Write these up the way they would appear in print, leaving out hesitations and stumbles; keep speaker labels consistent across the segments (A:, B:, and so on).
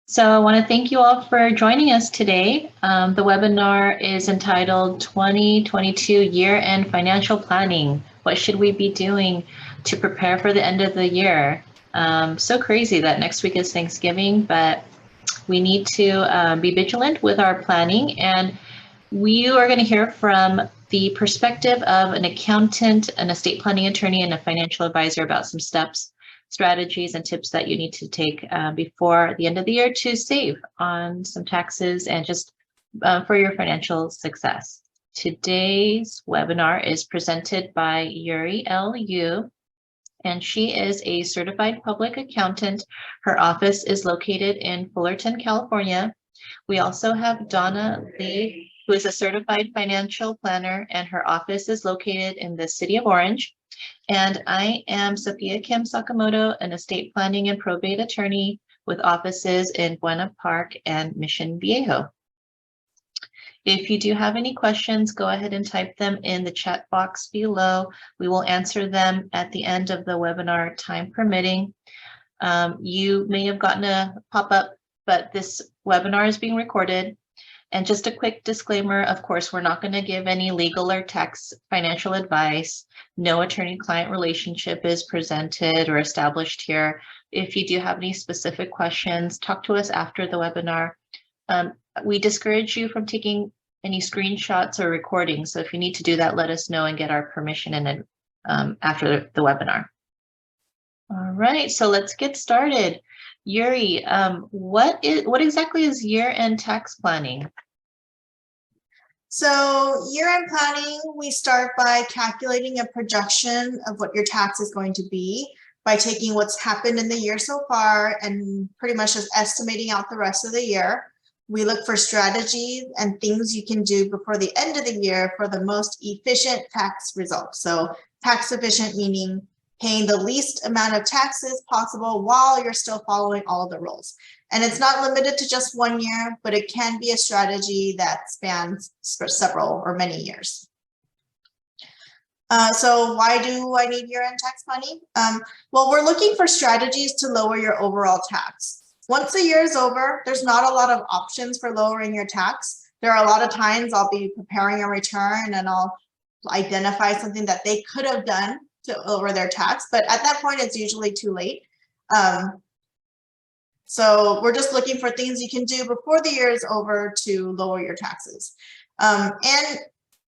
A: So I want to thank you all for joining us today. The webinar is entitled 2022 Year-End Financial Planning. What should we be doing to prepare for the end of the year? So crazy that next week is Thanksgiving, but we need to be vigilant with our planning. And we are going to hear from the perspective of an accountant, an estate planning attorney, and a financial advisor about some steps, strategies, and tips that you need to take before the end of the year to save on some taxes and just for your financial success. Today's webinar is presented by Yuri L. Yu, and she is a certified public accountant. Her office is located in Fullerton, California. We also have Donna Lee, who is a certified financial planner, and her office is located in the city of Orange. And I am Sophia Kim Sakamoto, an estate planning and probate attorney with offices in Buena Park and Mission Viejo. If you do have any questions, go ahead and type them in the chat box below. We will answer them at the end of the webinar, time permitting. You may have gotten a pop-up, but this webinar is being recorded. And just a quick disclaimer, of course, we're not going to give any legal or tax financial advice. No attorney-client relationship is presented or established here. If you do have any specific questions, talk to us after the webinar. We discourage you from taking any screenshots or recordings. So if you need to do that, let us know and get our permission in it, after the webinar. All right, so let's get started. Yuri, what exactly is year-end tax planning?
B: So year-end planning, we start by calculating a projection of what your tax is going to be by taking what's happened in the year so far and pretty much just estimating out the rest of the year. We look for strategies and things you can do before the end of the year for the most efficient tax results. So tax efficient meaning paying the least amount of taxes possible while you're still following all the rules. And it's not limited to just 1 year, but it can be a strategy that spans for several or many years. So why do I need year-end tax planning? Well, we're looking for strategies to lower your overall tax. Once the year is over, there's not a lot of options for lowering your tax. There are a lot of times I'll be preparing a return and I'll identify something that they could have done to lower their tax, but at that point, it's usually too late. So we're just looking for things you can do before the year is over to lower your taxes. And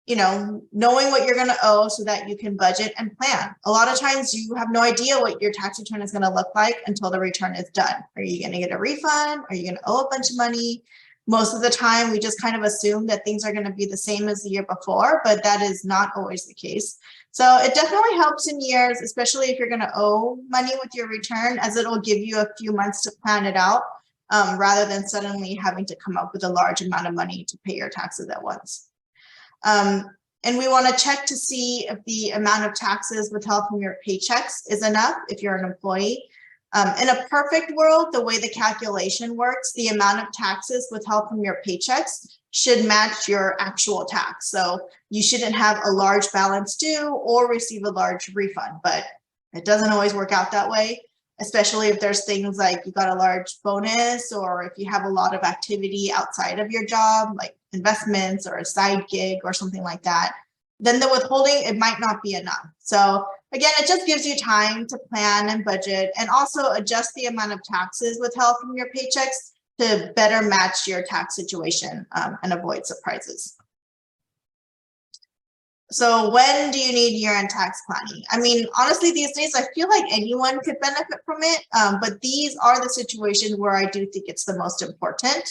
B: you know, knowing what you're going to owe so that you can budget and plan. A lot of times you have no idea what your tax return is going to look like until the return is done. Are you going to get a refund? Are you going to owe a bunch of money? Most of the time, we just kind of assume that things are going to be the same as the year before, but that is not always the case. So it definitely helps in years, especially if you're going to owe money with your return, as it'll give you a few months to plan it out rather than suddenly having to come up with a large amount of money to pay your taxes at once. And we want to check to see if the amount of taxes withheld from your paychecks is enough if you're an employee. In a perfect world, the way the calculation works, the amount of taxes withheld from your paychecks should match your actual tax. So you shouldn't have a large balance due or receive a large refund, but it doesn't always work out that way, especially if there's things like you got a large bonus or if you have a lot of activity outside of your job, like investments or a side gig or something like that. Then the withholding, it might not be enough. So again, it just gives you time to plan and budget and also adjust the amount of taxes withheld from your paychecks to better match your tax situation and avoid surprises. So when do you need year-end tax planning? I mean, honestly, these days, I feel like anyone could benefit from it, but these are the situations where I do think it's the most important.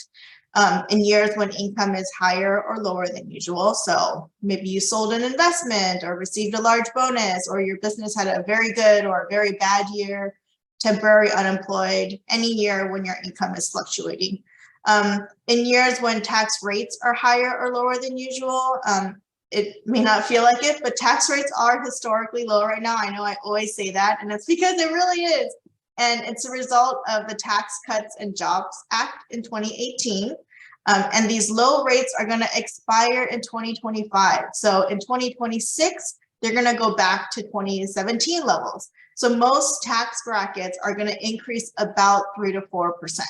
B: In years when income is higher or lower than usual. So maybe you sold an investment or received a large bonus, or your business had a very good or a very bad year, temporary unemployed, any year when your income is fluctuating. In years when tax rates are higher or lower than usual, it may not feel like it, but tax rates are historically low right now. I know I always say that, and it's because it really is. And it's a result of the Tax Cuts and Jobs Act in 2018. And these low rates are going to expire in 2025. So in 2026, they're going to go back to 2017 levels. So most tax brackets are going to increase about 3 to 4%.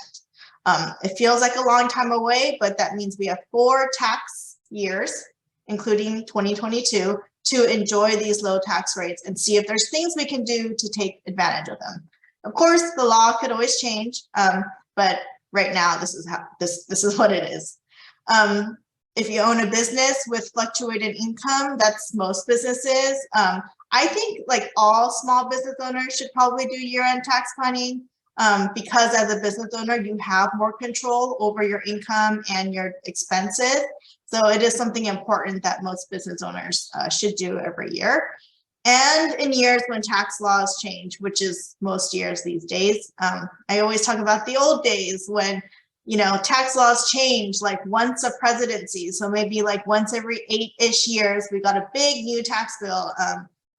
B: It feels like a long time away, but that means we have 4 tax years, including 2022, to enjoy these low tax rates and see if there's things we can do to take advantage of them. Of course, the law could always change, but right now this is how this is what it is. If you own a business with fluctuated income, that's most businesses. I think like all small business owners should probably do year-end tax planning, because as a business owner, you have more control over your income and your expenses. So it is something important that most business owners should do every year. And in years when tax laws change, which is most years these days, I always talk about the old days when, you know, tax laws change like once a presidency. So maybe like once every 8-ish years, we got a big new tax bill.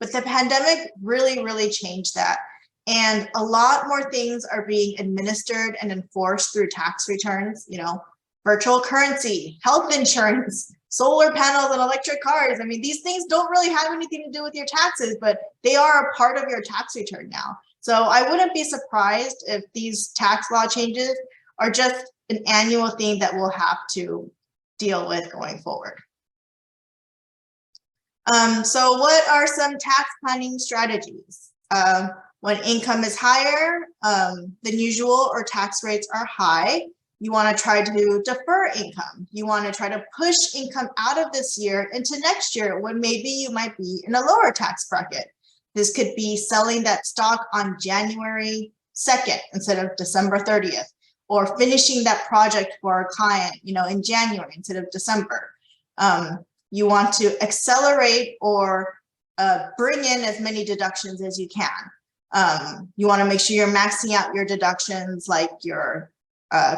B: But the pandemic really changed that. And a lot more things are being administered and enforced through tax returns, you know, virtual currency, health insurance, solar panels and electric cars. I mean, these things don't really have anything to do with your taxes, but they are a part of your tax return now. So I wouldn't be surprised if these tax law changes are just an annual thing that we'll have to deal with going forward. So what are some tax planning strategies? When income is higher than usual or tax rates are high, you want to try to defer income. You want to try to push income out of this year into next year when maybe you might be in a lower tax bracket. This could be selling that stock on January 2nd instead of December 30th, or finishing that project for a client, you know, in January instead of December. You want to accelerate or bring in as many deductions as you can. You want to make sure you're maxing out your deductions, like your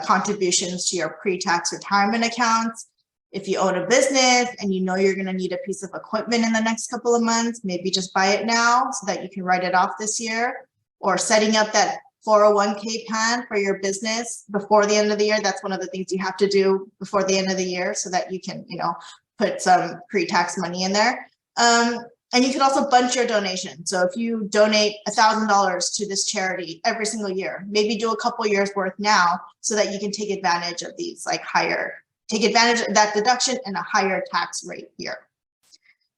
B: contributions to your pre-tax retirement accounts. If you own a business and you know you're going to need a piece of equipment in the next couple of months, maybe just buy it now so that you can write it off this year. Or setting up that 401k plan for your business before the end of the year. That's one of the things you have to do before the end of the year so that you can, you know, put some pre-tax money in there. And you can also bunch your donation. So if you donate $1,000 to this charity every single year, maybe do a couple years worth now so that you can take advantage of these like take advantage of that deduction and a higher tax rate here.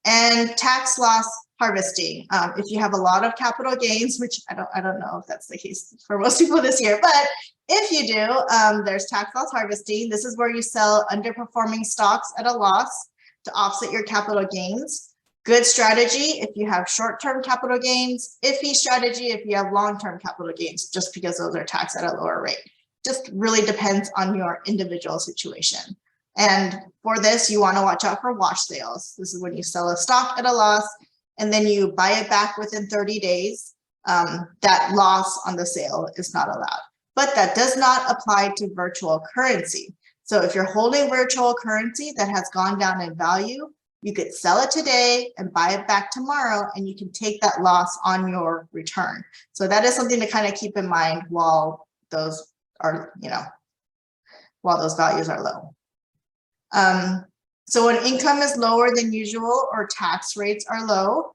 B: And tax loss harvesting. If you have a lot of capital gains, which I don't know if that's the case for most people this year, but if you do, there's tax loss harvesting. This is where you sell underperforming stocks at a loss to offset your capital gains. Good strategy if you have short-term capital gains, iffy strategy if you have long-term capital gains, just because those are taxed at a lower rate. Just really depends on your individual situation. And for this, you want to watch out for wash sales. This is when you sell a stock at a loss and then you buy it back within 30 days. That loss on the sale is not allowed. But that does not apply to virtual currency. So if you're holding virtual currency that has gone down in value, you could sell it today and buy it back tomorrow, and you can take that loss on your return. So that is something to kind of keep in mind while those are, you know, while those values are low. So when income is lower than usual or tax rates are low,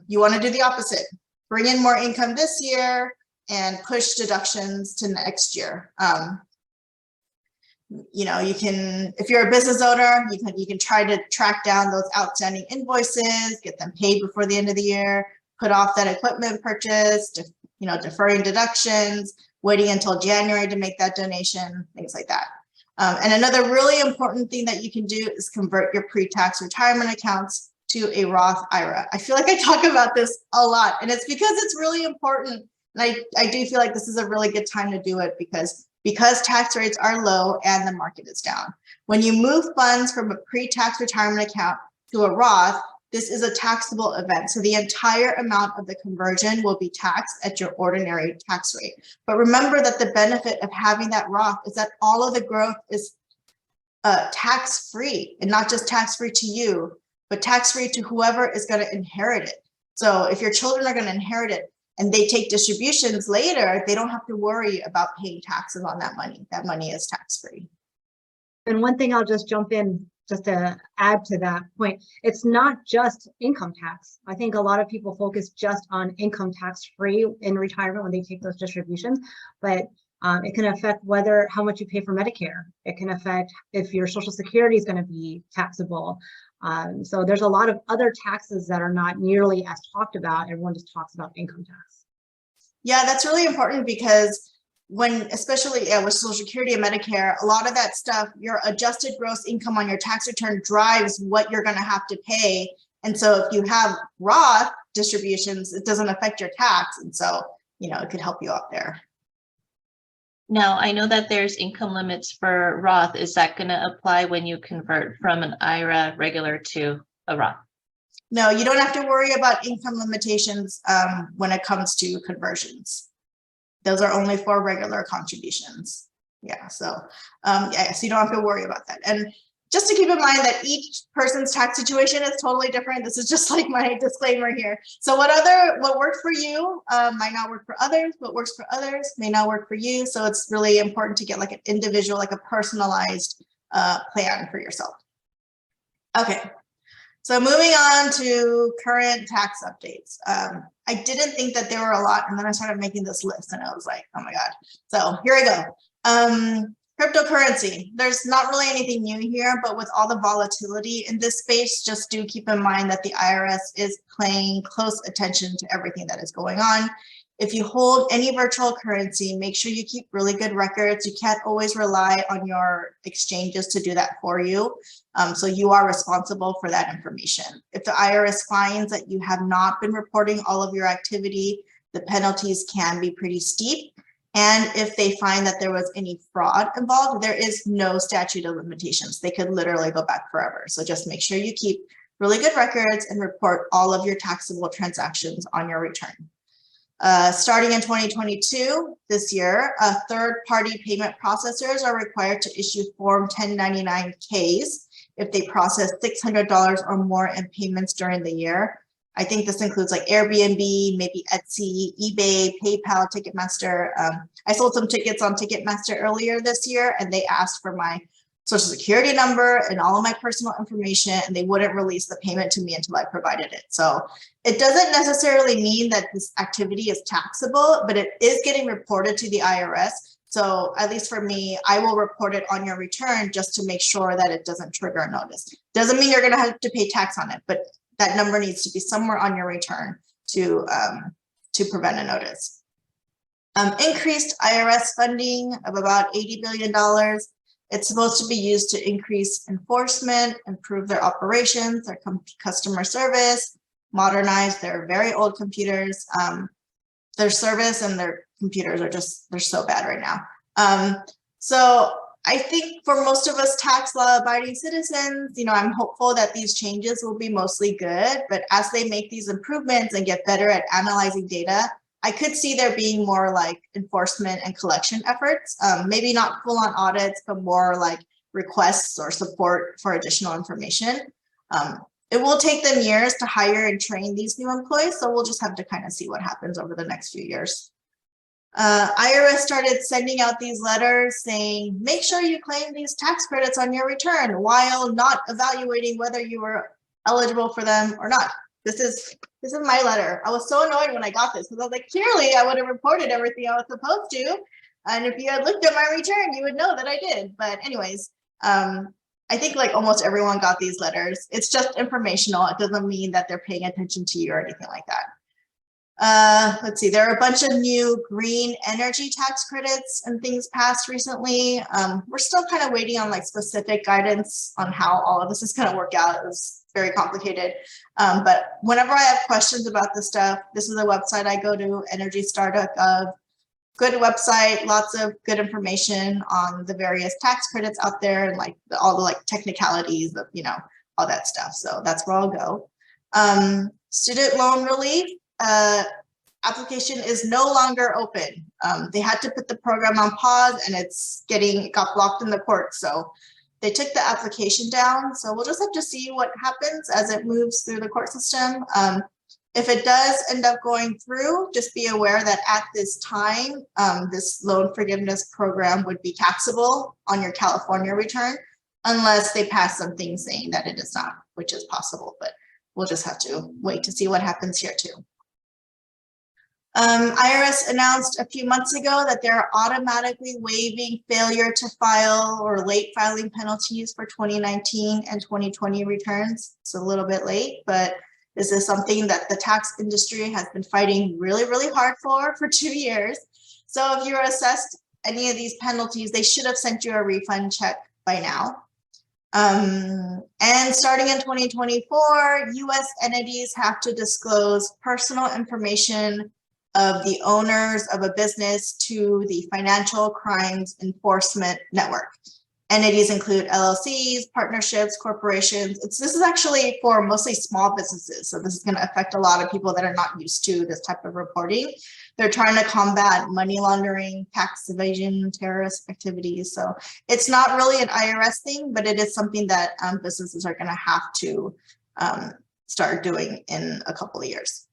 B: you want to do the opposite. Bring in more income this year and push deductions to next year. You know, you can, if you're a business owner, you can try to track down those outstanding invoices, get them paid before the end of the year, put off that equipment purchase, you know, deferring deductions, waiting until January to make that donation, things like that. And another really important thing that you can do is convert your pre-tax retirement accounts to a Roth IRA. I feel like I talk about this a lot, and it's because it's really important. And I do feel like this is a really good time to do it because tax rates are low and the market is down. When you move funds from a pre-tax retirement account to a Roth, this is a taxable event. So the entire amount of the conversion will be taxed at your ordinary tax rate. But remember that the benefit of having that Roth is that all of the growth is tax-free, and not just tax-free to you, but tax-free to whoever is going to inherit it. So if your children are going to inherit it, and they take distributions later, they don't have to worry about paying taxes on that money. That money is tax-free.
C: And one thing I'll just jump in just to add to that point, it's not just income tax. I think a lot of people focus just on income tax free in retirement when they take those distributions, but It can affect how much you pay for Medicare. It can affect if your Social Security is going to be taxable. So there's a lot of other taxes that are not nearly as talked about. Everyone just talks about income tax.
B: Yeah, that's really important because especially with Social Security and Medicare, a lot of that stuff, your adjusted gross income on your tax return drives what you're going to have to pay. And so if you have Roth distributions, it doesn't affect your tax. And so, it could help you out there.
A: Now, I know that there's income limits for Roth. Is that going to apply when you convert from an IRA regular to a Roth?
B: No, you don't have to worry about income limitations when it comes to conversions. Those are only for regular contributions. Yeah, so so you don't have to worry about that. And just to keep in mind that each person's tax situation is totally different. This is just like my disclaimer here. So what works for you might not work for others. What works for others may not work for you. So it's really important to get like an individual, like a personalized plan for yourself. Okay. So moving on to current tax updates. I didn't think that there were a lot, and then I started making this list and I was like, oh my God. So here I go. Cryptocurrency, there's not really anything new here, but with all the volatility in this space, just do keep in mind that the IRS is paying close attention to everything that is going on. If you hold any virtual currency, make sure you keep really good records. You can't always rely on your exchanges to do that for you. So you are responsible for that information. If the IRS finds that you have not been reporting all of your activity, the penalties can be pretty steep. And if they find that there was any fraud involved, there is no statute of limitations. They could literally go back forever. So just make sure you keep really good records and report all of your taxable transactions on your return. Starting in 2022, this year, third-party payment processors are required to issue Form 1099-Ks if they process $600 or more in payments during the year. I think this includes like Airbnb, maybe Etsy, eBay, PayPal, Ticketmaster. I sold some tickets on Ticketmaster earlier this year, and they asked for my Social Security number and all of my personal information, and they wouldn't release the payment to me until I provided it. So it doesn't necessarily mean that this activity is taxable, but it is getting reported to the IRS. So at least for me, I will report it on your return just to make sure that it doesn't trigger a notice. Doesn't mean you're going to have to pay tax on it, but that number needs to be somewhere on your return to prevent a notice. Increased IRS funding of about $80 billion. It's supposed to be used to increase enforcement, improve their operations, their customer service, modernize their very old computers. Their service and their computers are they're so bad right now. So I think for most of us tax law abiding citizens, I'm hopeful that these changes will be mostly good, but as they make these improvements and get better at analyzing data, I could see there being more like enforcement and collection efforts, maybe not full on audits, but more like requests or support for additional information. It will take them years to hire and train these new employees, so we'll just have to kind of see what happens over the next few years. IRS started sending out these letters saying, make sure you claim these tax credits on your return while not evaluating whether you were eligible for them or not. This is my letter. I was so annoyed when I got this because I was like, clearly I would have reported everything I was supposed to. And if you had looked at my return, you would know that I did. But anyways, I think like almost everyone got these letters. It's just informational. It doesn't mean that they're paying attention to you or anything like that. Let's see, there are a bunch of new green energy tax credits and things passed recently. We're still kind of waiting on like specific guidance on how all of this is going to work out. It was very complicated. But whenever I have questions about this stuff, this is a website I go to, EnergyStar.gov. Good website, lots of good information on the various tax credits out there and like all the like technicalities of, all that stuff. So that's where I'll go. Student loan relief. Application is no longer open. They had to put the program on pause and it got blocked in the court. So they took the application down. So we'll just have to see what happens as it moves through the court system. If it does end up going through, just be aware that at this time, this loan forgiveness program would be taxable on your California return, unless they pass something saying that it is not, which is possible, but we'll just have to wait to see what happens here too. IRS announced a few months ago that they're automatically waiving failure to file or late filing penalties for 2019 and 2020 returns. It's a little bit late, but this is something that the tax industry has been fighting really, really hard for 2 years. So if you're assessed any of these penalties, they should have sent you a refund check by now. And starting in 2024, U.S. entities have to disclose personal information of the owners of a business to the Financial Crimes Enforcement Network. Entities include LLCs, partnerships, corporations. This is actually for mostly small businesses. So this is going to affect a lot of people that are not used to this type of reporting. They're trying to combat money laundering, tax evasion, terrorist activities. So it's not really an IRS thing, but it is something that businesses are going to have to start doing in a couple of years.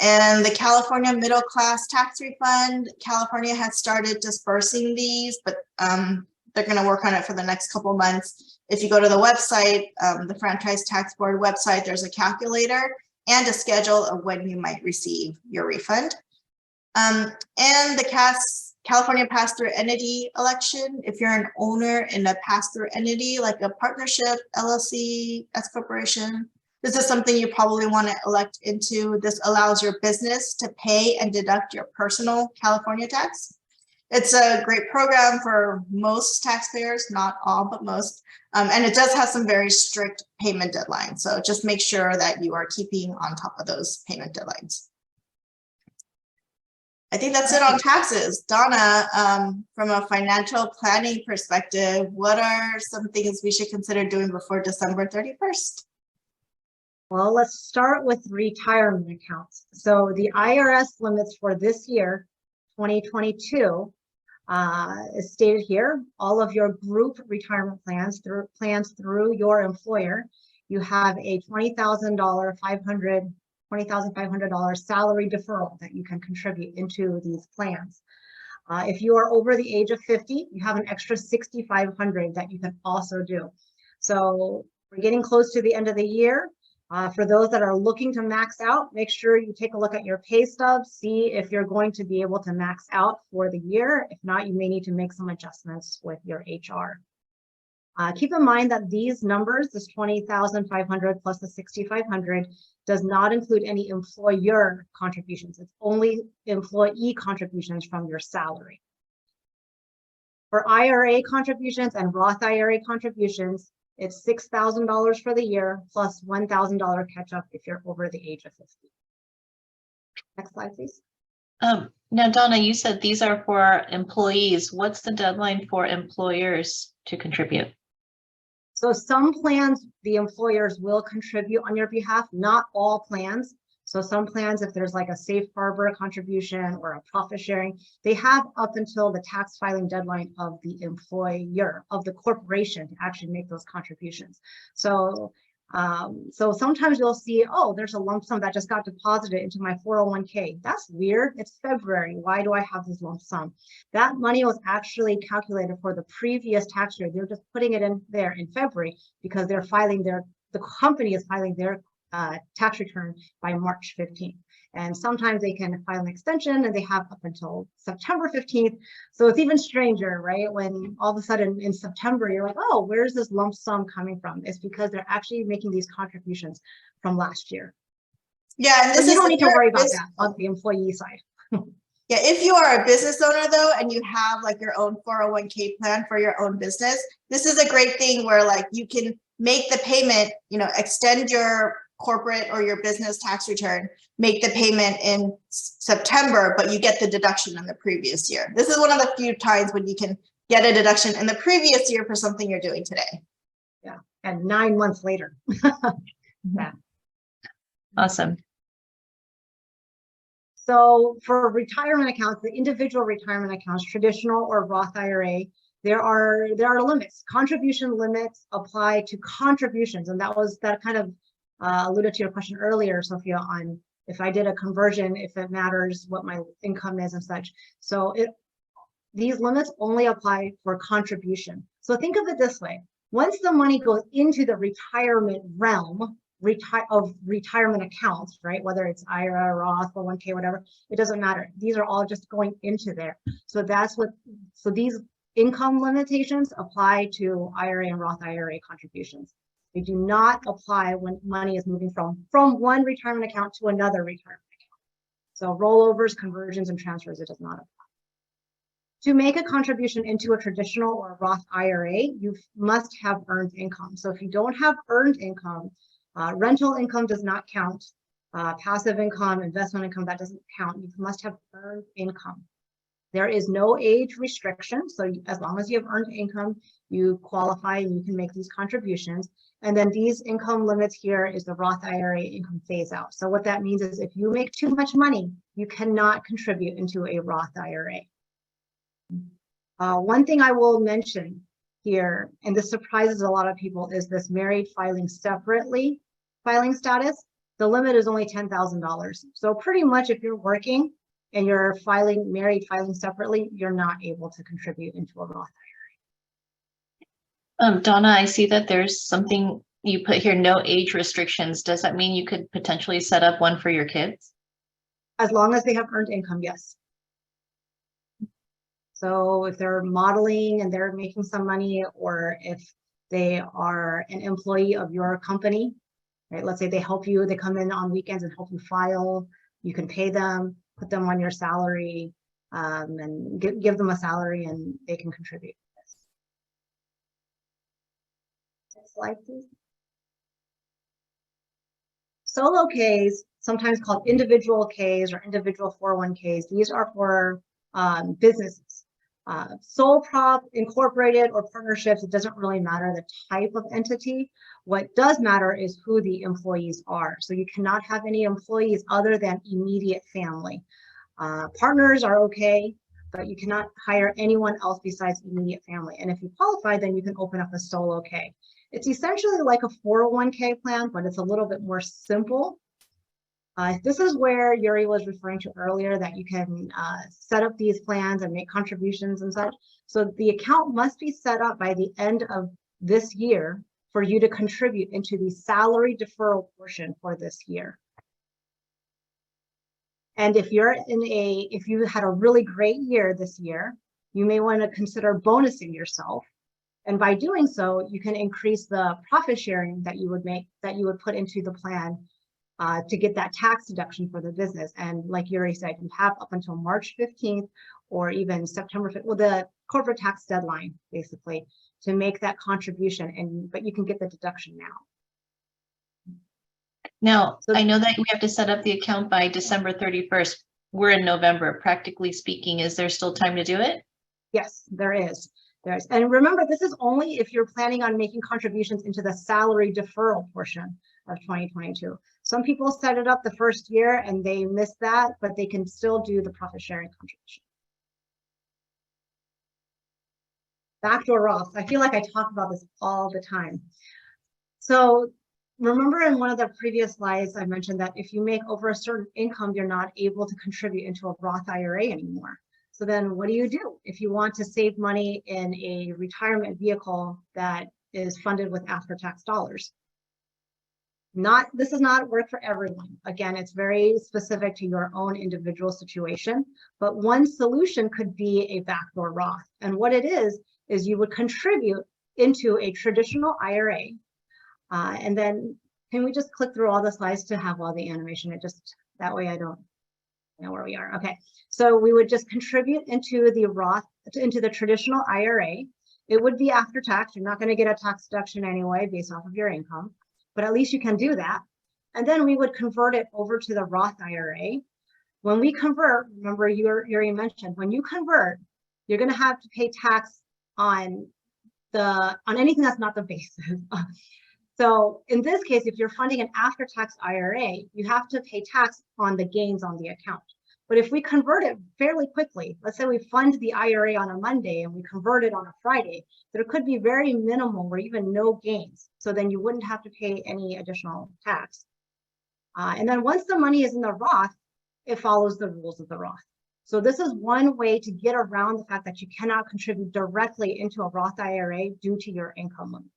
B: And the California Middle Class Tax Refund, California has started dispersing these, but they're going to work on it for the next couple of months. If you go to the website, the Franchise Tax Board website, there's a calculator and a schedule of when you might receive your refund. And the California pass-through entity election, if you're an owner in a pass-through entity like a partnership, LLC, S corporation, this is something you probably want to elect into. This allows your business to pay and deduct your personal California tax. It's a great program for most taxpayers, not all, but most. And it does have some very strict payment deadlines. So just make sure that you are keeping on top of those payment deadlines. I think that's it on taxes. Donna, from a financial planning perspective, what are some things we should consider doing before December 31st?
C: Well, let's start with retirement accounts. So the IRS limits for this year, 2022, is stated here. All of your group retirement plans through your employer, you have a $20,500 salary deferral that you can contribute into these plans. If you are over the age of 50, you have an extra $6,500 that you can also do. So we're getting close to the end of the year. For those that are looking to max out, make sure you take a look at your pay stubs, see if you're going to be able to max out for the year. If not, you may need to make some adjustments with your HR. Keep in mind that these numbers, this 20,500 plus the 6,500, does not include any employer contributions. It's only employee contributions from your salary. For IRA contributions and Roth IRA contributions, it's $6,000 for the year plus $1,000 catch up if you're over the age of 50. Next slide, please.
A: Now, Donna, you said these are for employees. What's the deadline for employers to contribute?
C: So some plans, the employers will contribute on your behalf, not all plans. So some plans, if there's like a safe harbor contribution or a profit sharing, they have up until the tax filing deadline of the employer, of the corporation, to actually make those contributions. So sometimes you'll see, oh, there's a lump sum that just got deposited into my 401k. That's weird. It's February. Why do I have this lump sum? That money was actually calculated for the previous tax year. They're just putting it in there in February because they're filing the company is filing their tax return by March 15th. And sometimes they can file an extension and they have up until September 15th. So it's even stranger, right? When all of a sudden in September, you're like, oh, where's this lump sum coming from? It's because they're actually making these contributions from last year.
B: Yeah, and this
C: you don't need to worry about that on the employee side.
B: Yeah, if you are a business owner though, and you have like your own 401k plan for your own business, this is a great thing where like you can make the payment, extend your corporate or your business tax return, make the payment in September, but you get the deduction in the previous year. This is one of the few times when you can get a deduction in the previous year for something you're doing today.
C: Yeah, and 9 months later. Yeah.
A: Awesome.
C: So for retirement accounts, the individual retirement accounts, traditional or Roth IRA, there are limits. Contribution limits apply to contributions, and that kind of alluded to your question earlier, Sophia, on if I did a conversion, if it matters what my income is and such. So these limits only apply for contribution. So think of it this way. Once the money goes into the retirement realm, retirement accounts, right? Whether it's IRA, Roth, 401k, whatever, it doesn't matter. These are all just going into there. So that's what, so these income limitations apply to IRA and Roth IRA contributions. They do not apply when money is moving from one retirement account to another retirement account. So rollovers, conversions, and transfers, it does not apply. To make a contribution into a traditional or a Roth IRA, you must have earned income. So if you don't have earned income, rental income does not count. Passive income, investment income, that doesn't count. You must have earned income. There is no age restriction. So as long as you have earned income, you qualify and you can make these contributions. And then these income limits here is the Roth IRA income phase out. So what that means is if you make too much money, you cannot contribute into a Roth IRA. One thing I will mention here, and this surprises a lot of people, is this married filing separately filing status. The limit is only $10,000. So pretty much if you're working and you're married filing separately, you're not able to contribute into a Roth IRA.
A: Donna, I see that there's something you put here, no age restrictions. Does that mean you could potentially set up one for your kids?
C: As long as they have earned income, yes. So if they're modeling and they're making some money, or if they are an employee of your company, right? Let's say they help you, they come in on weekends and help you file, you can pay them, put them on your salary, and give them a salary and they can contribute. Next slide, please. Solo Ks, sometimes called individual Ks or individual 401ks, these are for businesses. Sole prop, incorporated, or partnerships, it doesn't really matter the type of entity. What does matter is who the employees are. So you cannot have any employees other than immediate family. Partners are okay, but you cannot hire anyone else besides immediate family. And if you qualify, then you can open up a solo K. It's essentially like a 401k plan, but it's a little bit more simple. This is where Yuri was referring to earlier, that you can set up these plans and make contributions and such. So the account must be set up by the end of this year for you to contribute into the salary deferral portion for this year. And if you had a really great year this year, you may want to consider bonusing yourself. And by doing so, you can increase the profit sharing that you would put into the plan to get that tax deduction for the business. And like Yuri said, you have up until March 15th or even September 5th, well, the corporate tax deadline, basically, to make that contribution. But you can get the deduction now.
A: Now, so I know that we have to set up the account by December 31st. We're in November, practically speaking. Is there still time to do it?
C: Yes, there is. And remember, this is only if you're planning on making contributions into the salary deferral portion of 2022. Some people set it up the first year and they missed that, but they can still do the profit sharing contribution. Backdoor Roth. I feel like I talk about this all the time. So remember in one of the previous slides, I mentioned that if you make over a certain income, you're not able to contribute into a Roth IRA anymore. So then what do you do if you want to save money in a retirement vehicle that is funded with after-tax dollars? This does not work for everyone. Again, it's very specific to your own individual situation, but one solution could be a backdoor Roth. And what it is you would contribute into a traditional IRA. And then can we just click through all the slides to have all the animation? That way I don't know where we are. Okay, so we would just contribute into the Roth, into the traditional IRA. It would be after tax. You're not going to get a tax deduction anyway based off of your income, but at least you can do that. And then we would convert it over to the Roth IRA. When we convert, remember Yuri mentioned, when you convert, you're going to have to pay tax on anything that's not the basis. So in this case, if you're funding an after-tax IRA, you have to pay tax on the gains on the account. But if we convert it fairly quickly, let's say we fund the IRA on a Monday and we convert it on a Friday, there could be very minimal or even no gains. So then you wouldn't have to pay any additional tax. And then once the money is in the Roth, it follows the rules of the Roth. So this is one way to get around the fact that you cannot contribute directly into a Roth IRA due to your income limits.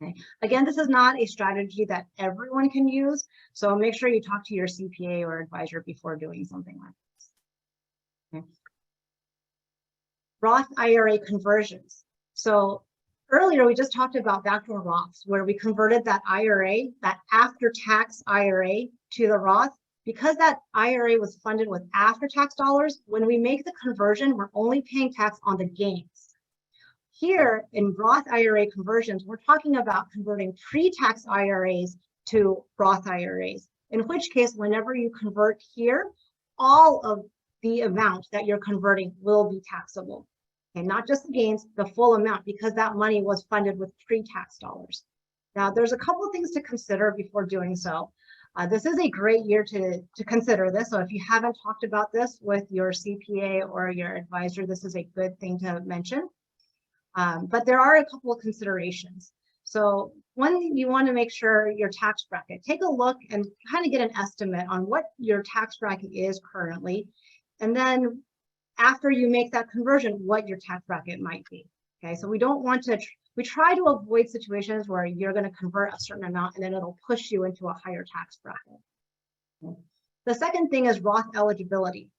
C: Okay. Again, this is not a strategy that everyone can use, so make sure you talk to your CPA or advisor before doing something like this. Okay. Roth IRA conversions. So earlier we just talked about backdoor Roths, where we converted that IRA, that after-tax IRA, to the Roth. Because that IRA was funded with after-tax dollars, when we make the conversion, we're only paying tax on the gains. Here in Roth IRA conversions, we're talking about converting pre-tax IRAs to Roth IRAs, in which case, whenever you convert here, all of the amount that you're converting will be taxable. And not just the gains, the full amount, because that money was funded with pre-tax dollars. Now, there's a couple of things to consider before doing so. This is a great year to consider this. So if you haven't talked about this with your CPA or your advisor, this is a good thing to mention. But there are a couple of considerations. So one, you want to make sure your tax bracket. Take a look and kind of get an estimate on what your tax bracket is currently. And then after you make that conversion, what your tax bracket might be. Okay, so we don't want to, we try to avoid situations where you're going to convert a certain amount and then it'll push you into a higher tax bracket. Okay. The second thing is Roth eligibility.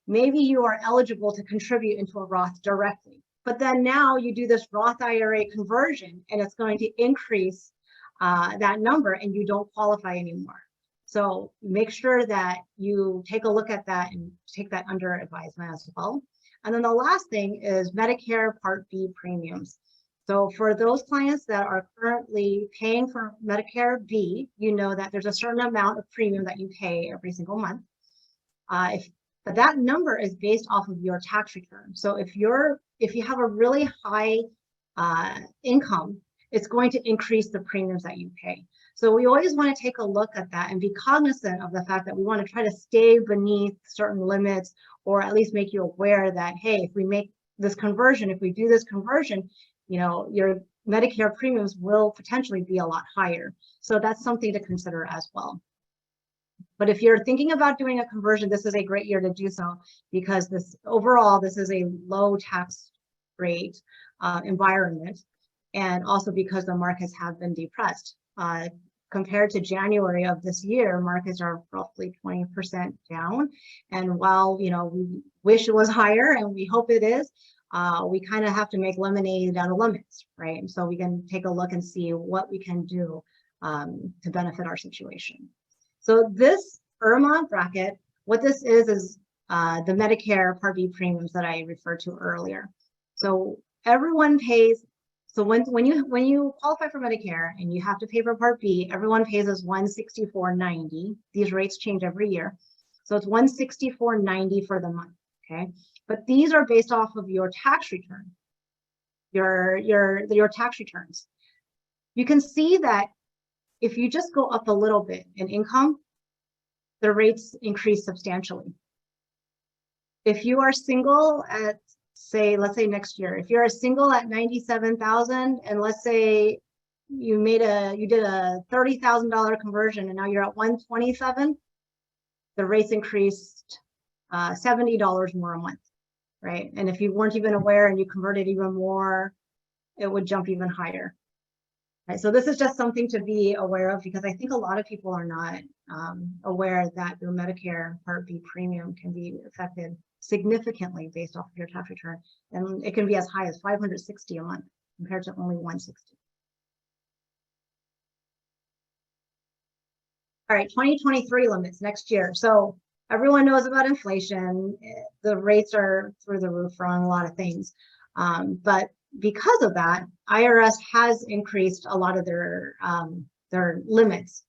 C: Maybe you are eligible to contribute into a Roth directly, but then now you do this Roth IRA conversion and it's going to increase that number and you don't qualify anymore. So make sure that you take a look at that and take that under advisement as well. And then the last thing is Medicare Part B premiums. So for those clients that are currently paying for Medicare B, you know that there's a certain amount of premium that you pay every single month. But that number is based off of your tax return. So if you have a really high income, it's going to increase the premiums that you pay. So we always want to take a look at that and be cognizant of the fact that we want to try to stay beneath certain limits, or at least make you aware that, hey, if we make this conversion, if we do this conversion, you know, your Medicare premiums will potentially be a lot higher. So that's something to consider as well. But if you're thinking about doing a conversion, this is a great year to do so, because this overall, this is a low tax rate environment. And also because the markets have been depressed. Compared to January of this year, markets are roughly 20% down. And while, you know, we wish it was higher and we hope it is, we kind of have to make lemonade out of lemons, right? And so we can take a look and see what we can do to benefit our situation. So this IRMA bracket, what this is the Medicare Part B premiums that I referred to earlier. So everyone pays. So when you qualify for Medicare and you have to pay for Part B, everyone pays us $164.90. These rates change every year. So it's $164.90 for the month, okay? But these are based off of your tax return, your tax returns. You can see that if you just go up a little bit in income, the rates increase substantially. If you are single at, say, let's say next year, if you're a single at 97,000, and let's say you did a $30,000 conversion and now you're at 127, the rates increased $70 more a month, right? And if you weren't even aware and you converted even more, it would jump even higher. Right? So this is just something to be aware of, because I think a lot of people are not aware that your Medicare Part B premium can be affected significantly based off of your tax return, and it can be as high as $560 a month compared to only $160. All right, 2023 limits next year. So everyone knows about inflation. The rates are through the roof on a lot of things, but because of that, IRS has increased a lot of their limits.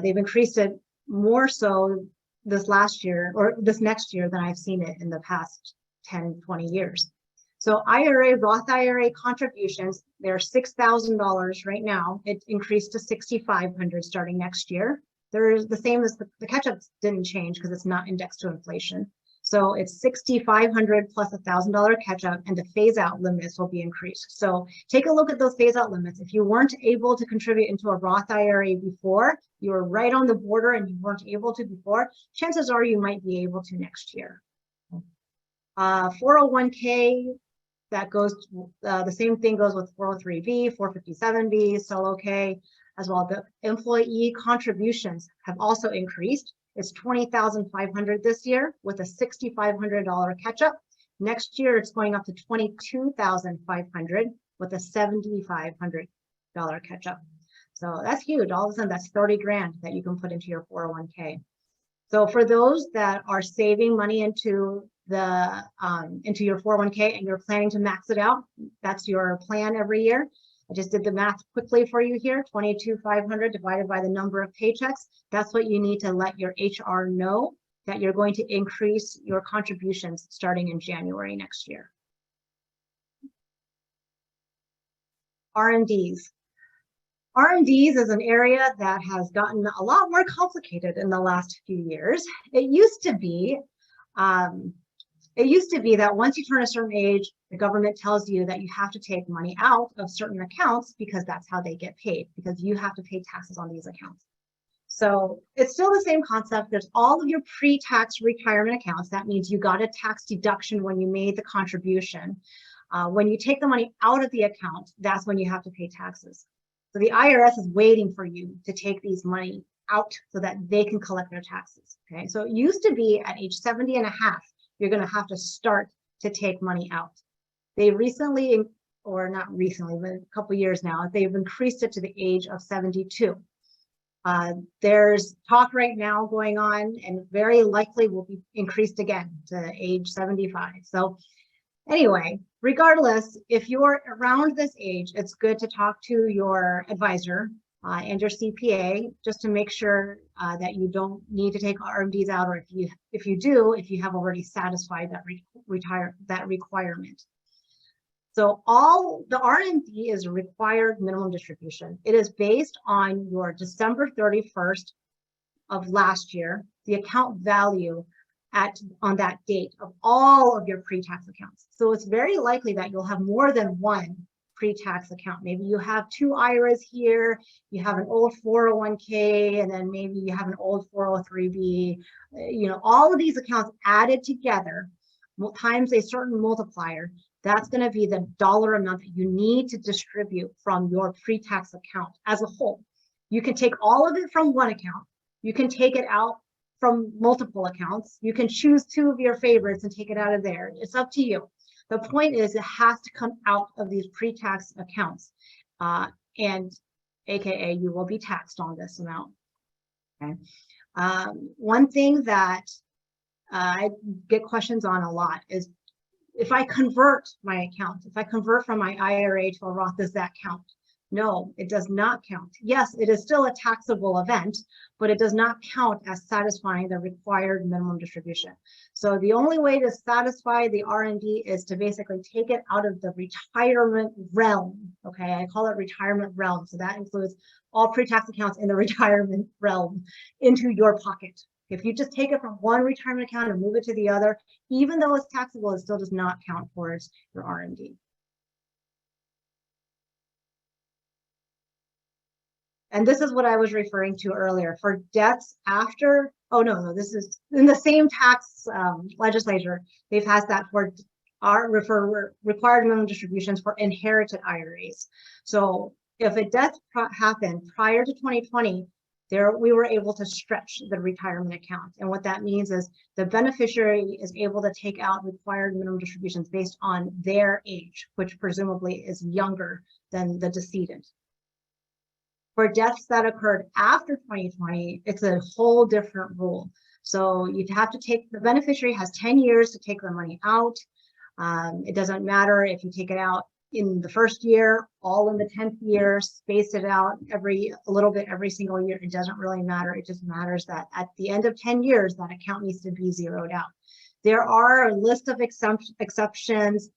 C: They've increased it more so this last year or this next year than I've seen it in the past 10, 20 years. So Roth IRA contributions, they're $6,000 right now. It increased to $6,500 starting next year. They're the same as the catch-up didn't change because it's not indexed to inflation. So it's $6,500 plus $1,000 catch-up, and the phase-out limits will be increased. So take a look at those phase-out limits. If you weren't able to contribute into a Roth IRA before, you were right on the border and you weren't able to before, chances are you might be able to next year. 401k, that goes, the same thing goes with 403B, 457B, still okay as well. The employee contributions have also increased. It's $20,500 this year with a $6,500 catch up. Next year, it's going up to $22,500 with a $7,500 catch up. So that's huge. All of a sudden, that's 30 grand that you can put into your 401k. So for those that are saving money into your 401k and you're planning to max it out, that's your plan every year. I just did the math quickly for you here. 22,500 divided by the number of paychecks. That's what you need to let your HR know that you're going to increase your contributions starting in January next year. RMDs. RMDs is an area that has gotten a lot more complicated in the last few years. It used to be that once you turn a certain age, the government tells you that you have to take money out of certain accounts because that's how they get paid, because you have to pay taxes on these accounts. So it's still the same concept. There's all of your pre-tax retirement accounts. That means you got a tax deduction when you made the contribution. When you take the money out of the account, that's when you have to pay taxes. So the IRS is waiting for you to take these money out so that they can collect their taxes. Okay, so it used to be at age 70 and a half, you're going to have to start to take money out. They recently, or not recently, but a couple of years now, they've increased it to the age of 72. There's talk right now going on, and very likely will be increased again to age 75. So anyway, regardless, if you're around this age, it's good to talk to your advisor and your CPA just to make sure that you don't need to take RMDs out, or if you have already satisfied that requirement. So all the RMD is a required minimum distribution. It is based on your December 31st of last year, the account value on that date of all of your pre-tax accounts. So it's very likely that you'll have more than one pre-tax account. Maybe you have 2 IRAs here, you have an old 401k, and then maybe you have an old 403b. All of these accounts added together times a certain multiplier. That's going to be the dollar amount that you need to distribute from your pre-tax account as a whole. You can take all of it from one account. You can take it out from multiple accounts. You can choose 2 of your favorites and take it out of there. It's up to you. The point is it has to come out of these pre-tax accounts, and AKA you will be taxed on this amount. Okay. One thing that I get questions on a lot is, if I convert my account, if I convert from my IRA to a Roth, does that count? No, it does not count. Yes, it is still a taxable event, but it does not count as satisfying the required minimum distribution. So the only way to satisfy the RMD is to basically take it out of the retirement realm. Okay, I call it retirement realm. So that includes all pre-tax accounts in the retirement realm into your pocket. If you just take it from one retirement account and move it to the other, even though it's taxable, it still does not count towards your RMD. And this is what I was referring to earlier. For deaths after, this is in the same tax legislature, they've passed that for required minimum distributions for inherited IRAs. So if a death happened prior to 2020, we were able to stretch the retirement account. And what that means is the beneficiary is able to take out required minimum distributions based on their age, which presumably is younger than the decedent. For deaths that occurred after 2020, it's a whole different rule. So you'd have to the beneficiary has 10 years to take the money out. It doesn't matter if you take it out in the first year, all in the 10th year, space it out a little bit every single year. It doesn't really matter. It just matters that at the end of 10 years, that account needs to be zeroed out. There are a list of exceptions.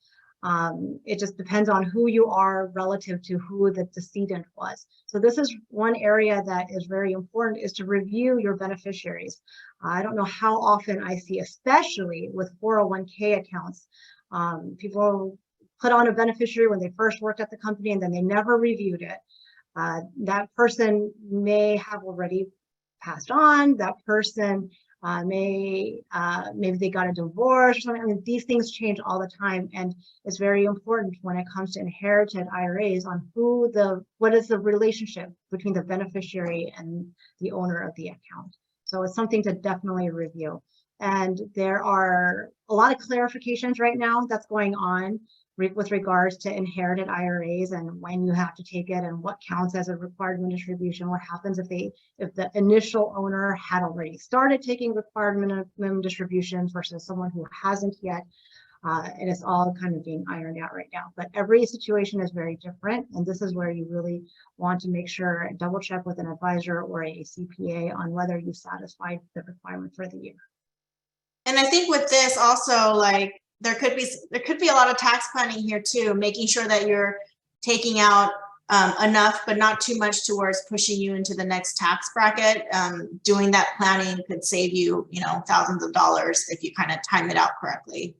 C: It just depends on who you are relative to who the decedent was. So this is one area that is very important, is to review your beneficiaries. I don't know how often I see, especially with 401k accounts, people put on a beneficiary when they first worked at the company and then they never reviewed it. That person may have already passed on. That person maybe they got a divorce or something. I mean, these things change all the time, and it's very important when it comes to inherited IRAs on what is the relationship between the beneficiary and the owner of the account. So it's something to definitely review. And there are a lot of clarifications right now that's going on with regards to inherited IRAs and when you have to take it and what counts as a required distribution. What happens if the initial owner had already started taking required minimum distributions versus someone who hasn't yet. And it's all kind of being ironed out right now. But every situation is very different, and this is where you really want to make sure and double check with an advisor or a CPA on whether you satisfied the requirement for the year.
B: And I think with this also, like, there could be a lot of tax planning here too, making sure that you're taking out enough, but not too much towards pushing you into the next tax bracket. Doing that planning could save you, thousands of dollars if you kind of time it out correctly.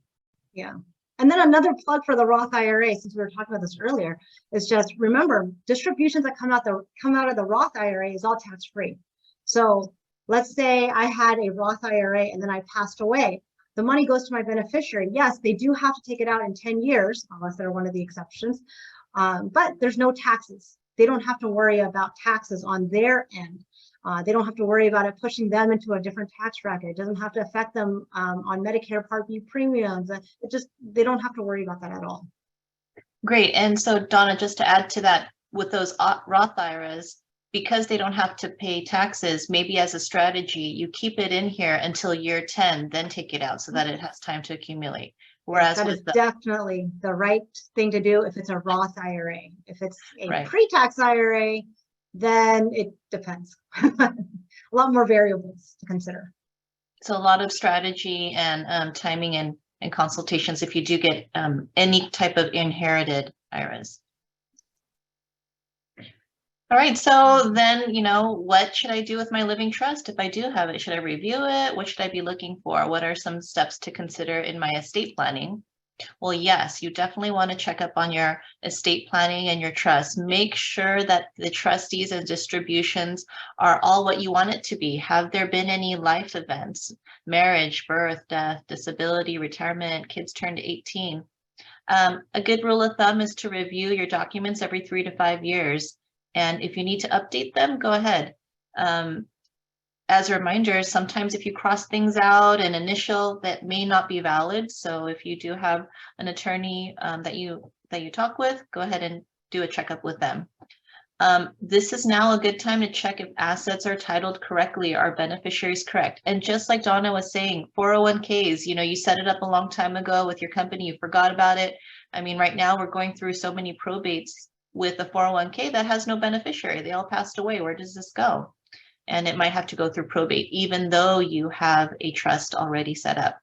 C: Yeah. And then another plug for the Roth IRA, since we were talking about this earlier, is just remember distributions that come out of the Roth IRA is all tax-free. So let's say I had a Roth IRA and then I passed away. The money goes to my beneficiary. Yes, they do have to take it out in 10 years, unless they're one of the exceptions, but there's no taxes. They don't have to worry about taxes on their end. They don't have to worry about it pushing them into a different tax bracket. It doesn't have to affect them on Medicare Part B premiums. They don't have to worry about that at all.
A: Great. And so Donna, just to add to that, with those Roth IRAs, because they don't have to pay taxes, maybe as a strategy, you keep it in here until year 10, then take it out so that it has time to accumulate. Whereas
C: that is definitely the right thing to do if it's a Roth IRA. If it's a pre-tax IRA, then it depends. A lot more variables to consider.
A: So a lot of strategy and timing and consultations if you do get any type of inherited IRAs. All right, so then, what should I do with my living trust if I do have it? Should I review it? What should I be looking for? What are some steps to consider in my estate planning? Well, yes, you definitely want to check up on your estate planning and your trust. Make sure that the trustees and distributions are all what you want it to be. Have there been any life events, marriage, birth, death, disability, retirement, kids turned 18? A good rule of thumb is to review your documents every 3 to 5 years. And if you need to update them, go ahead. As a reminder, sometimes if you cross things out and initial, that may not be valid. So if you do have an attorney that you talk with, go ahead and do a checkup with them. This is now a good time to check if assets are titled correctly, are beneficiaries correct. And just like Donna was saying, 401ks, you set it up a long time ago with your company, you forgot about it. I mean, right now we're going through so many probates with a 401k that has no beneficiary. They all passed away. Where does this go? And it might have to go through probate, even though you have a trust already set up.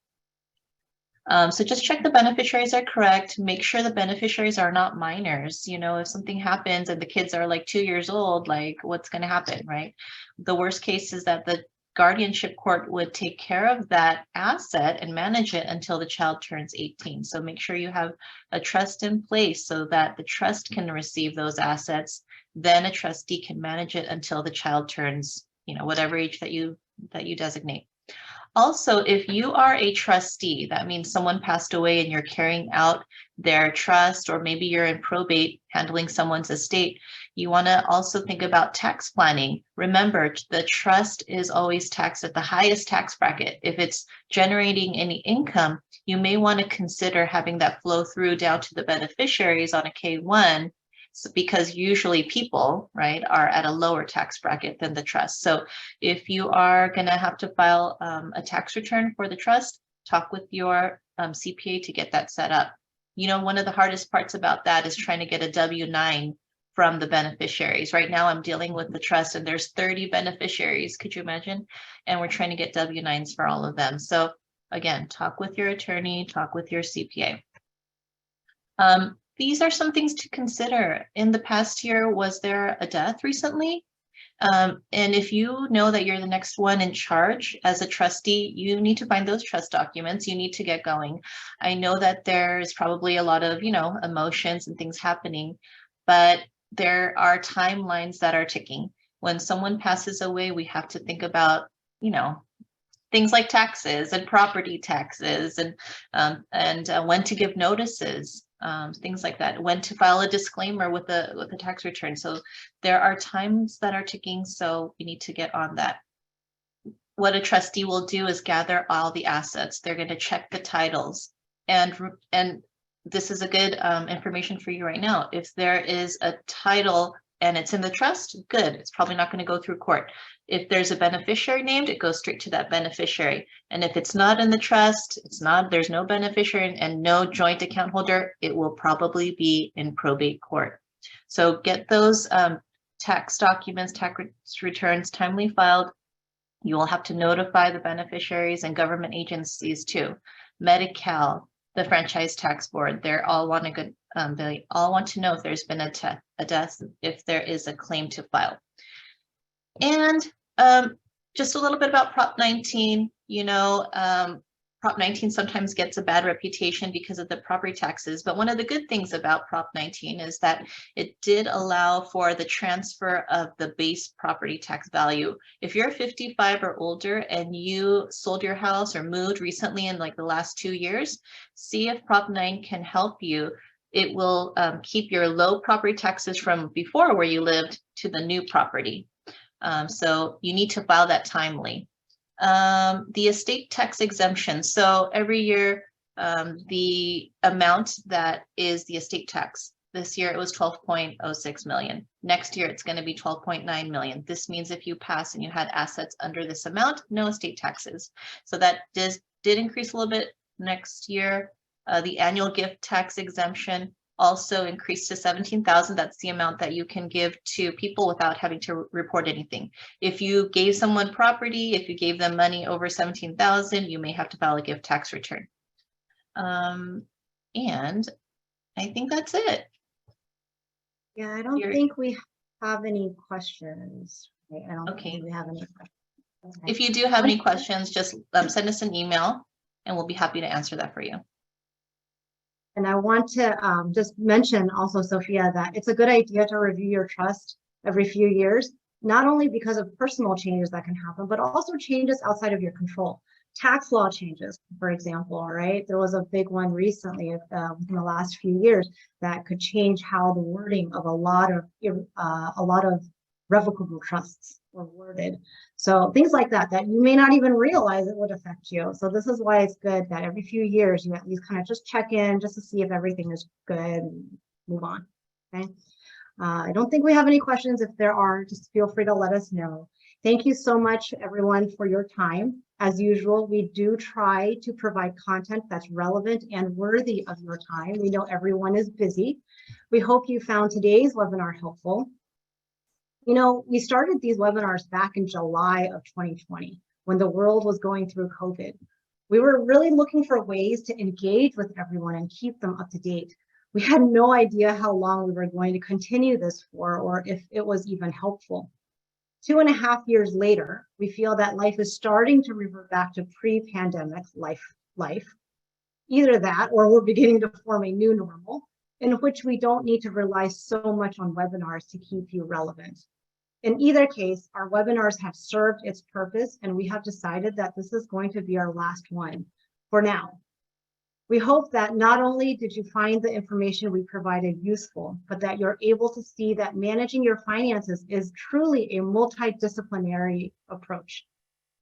A: So just check the beneficiaries are correct. Make sure the beneficiaries are not minors. If something happens and the kids are like 2 years old, like what's going to happen, right? The worst case is that the guardianship court would take care of that asset and manage it until the child turns 18. So make sure you have a trust in place so that the trust can receive those assets. Then a trustee can manage it until the child turns, whatever age that you designate. Also, if you are a trustee, that means someone passed away and you're carrying out their trust, or maybe you're in probate handling someone's estate, you want to also think about tax planning. Remember, the trust is always taxed at the highest tax bracket. If it's generating any income, you may want to consider having that flow through down to the beneficiaries on a K-1, because usually people, right, are at a lower tax bracket than the trust. So if you are going to have to file a tax return for the trust, talk with your CPA to get that set up. One of the hardest parts about that is trying to get a W-9 from the beneficiaries. Right now I'm dealing with the trust and there's 30 beneficiaries. Could you imagine? And we're trying to get W-9s for all of them. So again, talk with your attorney, talk with your CPA. These are some things to consider. In the past year, was there a death recently? And if you know that you're the next one in charge as a trustee, you need to find those trust documents. You need to get going. I know that there's probably a lot of, emotions and things happening, but there are timelines that are ticking. When someone passes away, we have to think about, things like taxes and property taxes and when to give notices, things like that, when to file a disclaimer with the tax return. So there are times that are ticking, so we need to get on that. What a trustee will do is gather all the assets. They're going to check the titles, and this is a good information for you right now. If there is a title and it's in the trust, good. It's probably not going to go through court. If there's a beneficiary named, it goes straight to that beneficiary. And if it's not in the trust, there's no beneficiary and no joint account holder, it will probably be in probate court. So get those tax documents, tax returns timely filed. You will have to notify the beneficiaries and government agencies too. Medi-Cal, the Franchise Tax Board, they all want to know if there's been a death, if there is a claim to file. And just a little bit about Prop 19, Prop 19 sometimes gets a bad reputation because of the property taxes, but one of the good things about Prop 19 is that it did allow for the transfer of the base property tax value. If you're 55 or older and you sold your house or moved recently in like the last 2 years, see if Prop 9 can help you. It will keep your low property taxes from before where you lived to the new property. So you need to file that timely. The estate tax exemption. So every year, the amount that is the estate tax. This year it was 12.06 million. Next year it's going to be 12.9 million. This means if you pass and you had assets under this amount, no estate taxes. So that did increase a little bit next year. The annual gift tax exemption also increased to 17,000. That's the amount that you can give to people without having to report anything. If you gave someone property, if you gave them money over 17,000, you may have to file a gift tax return. And I think that's it.
C: Yeah, I don't think we have any questions. Right? I don't think we have any questions. Okay.
A: If you do have any questions, just send us an email and we'll be happy to answer that for you.
C: And I want to just mention also, Sophia, that it's a good idea to review your trust every few years, not only because of personal changes that can happen, but also changes outside of your control. Tax law changes, for example, right? There was a big one recently within the last few years that could change how the wording of a lot of revocable trusts were worded. So things like that you may not even realize it would affect you. So this is why it's good that every few years you at least kind of just check in just to see if everything is good and move on. Okay. I don't think we have any questions. If there are, just feel free to let us know. Thank you so much, everyone, for your time. As usual, we do try to provide content that's relevant and worthy of your time. We know everyone is busy. We hope you found today's webinar helpful. You know, we started these webinars back in July of 2020 when the world was going through COVID. We were really looking for ways to engage with everyone and keep them up to date. We had no idea how long we were going to continue this for or if it was even helpful. 2.5 years later, we feel that life is starting to revert back to pre-pandemic life. Either that or we're beginning to form a new normal in which we don't need to rely so much on webinars to keep you relevant. In either case, our webinars have served its purpose and we have decided that this is going to be our last one for now. We hope that not only did you find the information we provided useful, but that you're able to see that managing your finances is truly a multidisciplinary approach.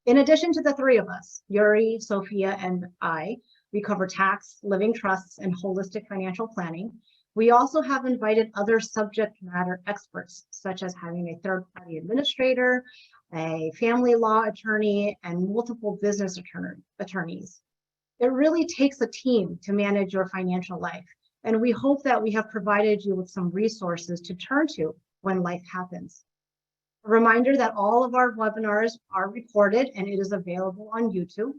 C: In addition to the three of us, Yuri, Sophia, and I, we cover tax, living trusts, and holistic financial planning. We also have invited other subject matter experts, such as having a third-party administrator, a family law attorney, and multiple business attorneys. It really takes a team to manage your financial life, and we hope that we have provided you with some resources to turn to when life happens. A reminder that all of our webinars are recorded and it is available on YouTube.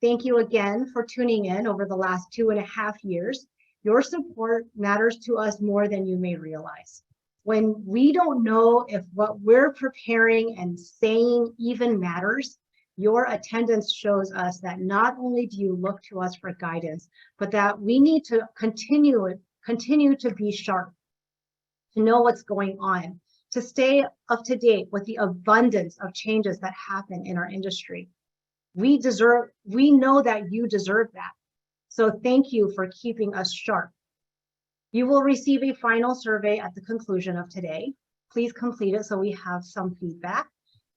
C: Thank you again for tuning in over the last 2.5 years. Your support matters to us more than you may realize. When we don't know if what we're preparing and saying even matters, your attendance shows us that not only do you look to us for guidance, but that we need to continue to be sharp, to know what's going on, to stay up to date with the abundance of changes that happen in our industry. We know that you deserve that. So thank you for keeping us sharp. You will receive a final survey at the conclusion of today. Please complete it so we have some feedback.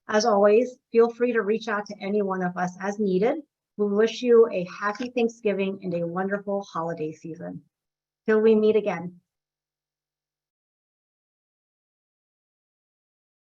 C: As always, feel free to reach out to any one of us as needed. We wish you a happy Thanksgiving and a wonderful holiday season. Till we meet again.